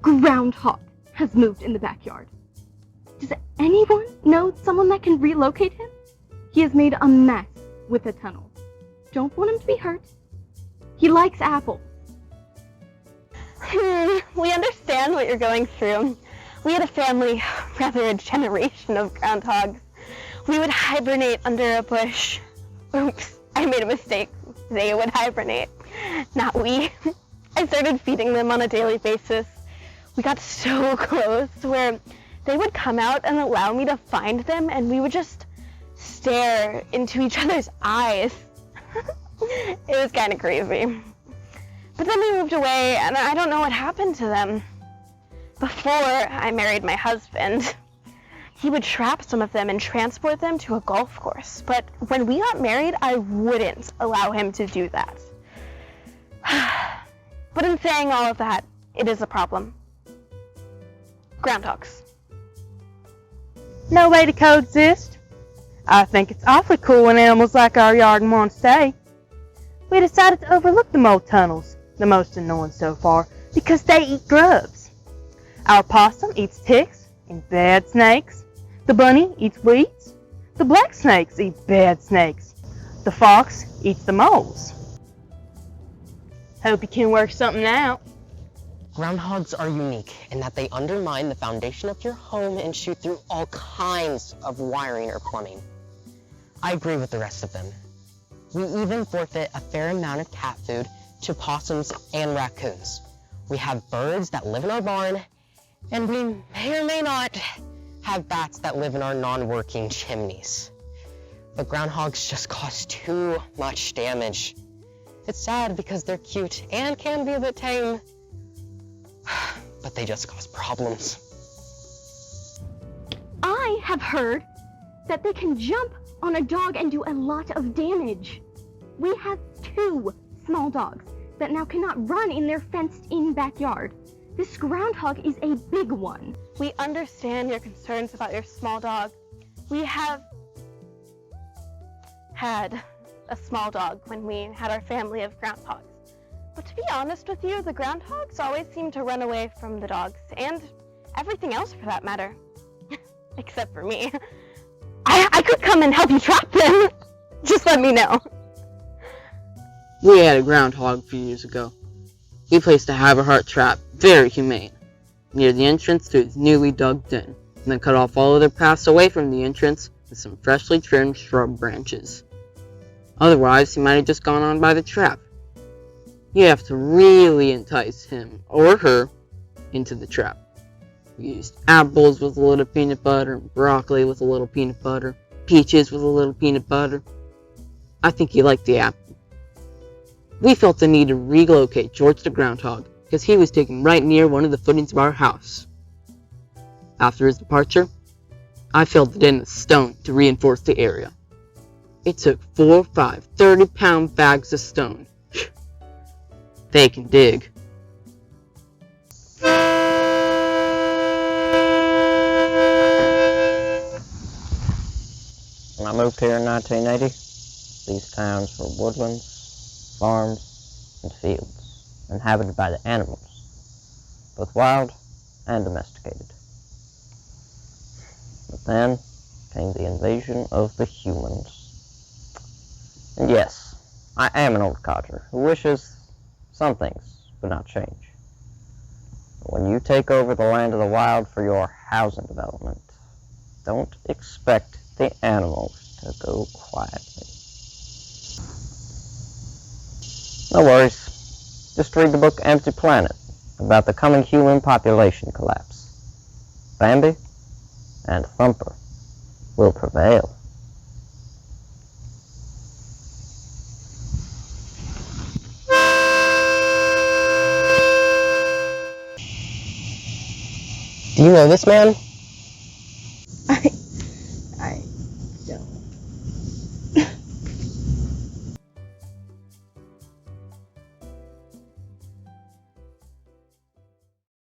Groundhog has moved in the backyard. Does anyone know someone that can relocate him? He has made a mess with the tunnel. Don't want him to be hurt. He likes apples. We understand what you're going through. We had a family, rather a generation of groundhogs. We would hibernate under a bush. Oops, I made a mistake. They would hibernate, not we. I started feeding them on a daily basis. We got so close where they would come out and allow me to find them, and we would just stare into each other's eyes. It was kind of crazy. But then they moved away, and I don't know what happened to them. Before I married my husband, he would trap some of them and transport them to a golf course. But when we got married, I wouldn't allow him to do that. But in saying all of that, it is a problem. Groundhogs. No way to coexist. I think it's awfully cool when animals like our yard want to stay. We decided to overlook the mole tunnels, the most annoying so far, because they eat grubs. Our possum eats ticks and bad snakes. The bunny eats weeds. The black snakes eat bad snakes. The fox eats the moles. Hope you can work something out. Groundhogs are unique in that they undermine the foundation of your home and shoot through all kinds of wiring or plumbing. I agree with the rest of them. We even forfeit a fair amount of cat food to possums and raccoons. We have birds that live in our barn, and we may or may not have bats that live in our non-working chimneys. But groundhogs just cause too much damage. It's sad because they're cute and can be a bit tame, but they just cause problems. I have heard that they can jump on a dog and do a lot of damage. We have 2 small dogs that now cannot run in their fenced-in backyard. This groundhog is a big one. We understand your concerns about your small dog. We have had a small dog when we had our family of groundhogs. But to be honest with you, the groundhogs always seem to run away from the dogs, and everything else for that matter. Except for me. I could come and help you trap them. Just let me know. We had a groundhog a few years ago. We placed a Haverhart trap, very humane, near the entrance to his newly dug den, and then cut off all other paths away from the entrance with some freshly trimmed shrub branches. Otherwise, he might have just gone on by the trap. You have to really entice him, or her, into the trap. We used apples with a little peanut butter, broccoli with a little peanut butter, peaches with a little peanut butter. I think he liked the apple. We felt the need to relocate George the groundhog because he was taken right near one of the footings of our house. After his departure, I filled it in with stone to reinforce the area. It took 4 or 5 30-pound bags of stone. They can dig. When I moved here in 1980, these towns were woodlands, farms, and fields, inhabited by the animals, both wild and domesticated. But then came the invasion of the humans. And yes, I am an old codger who wishes some things would not change. But when you take over the land of the wild for your housing development, don't expect the animals to go quietly. No worries. Just read the book Empty Planet about the coming human population collapse. Bambi and Thumper will prevail. Do you know this man?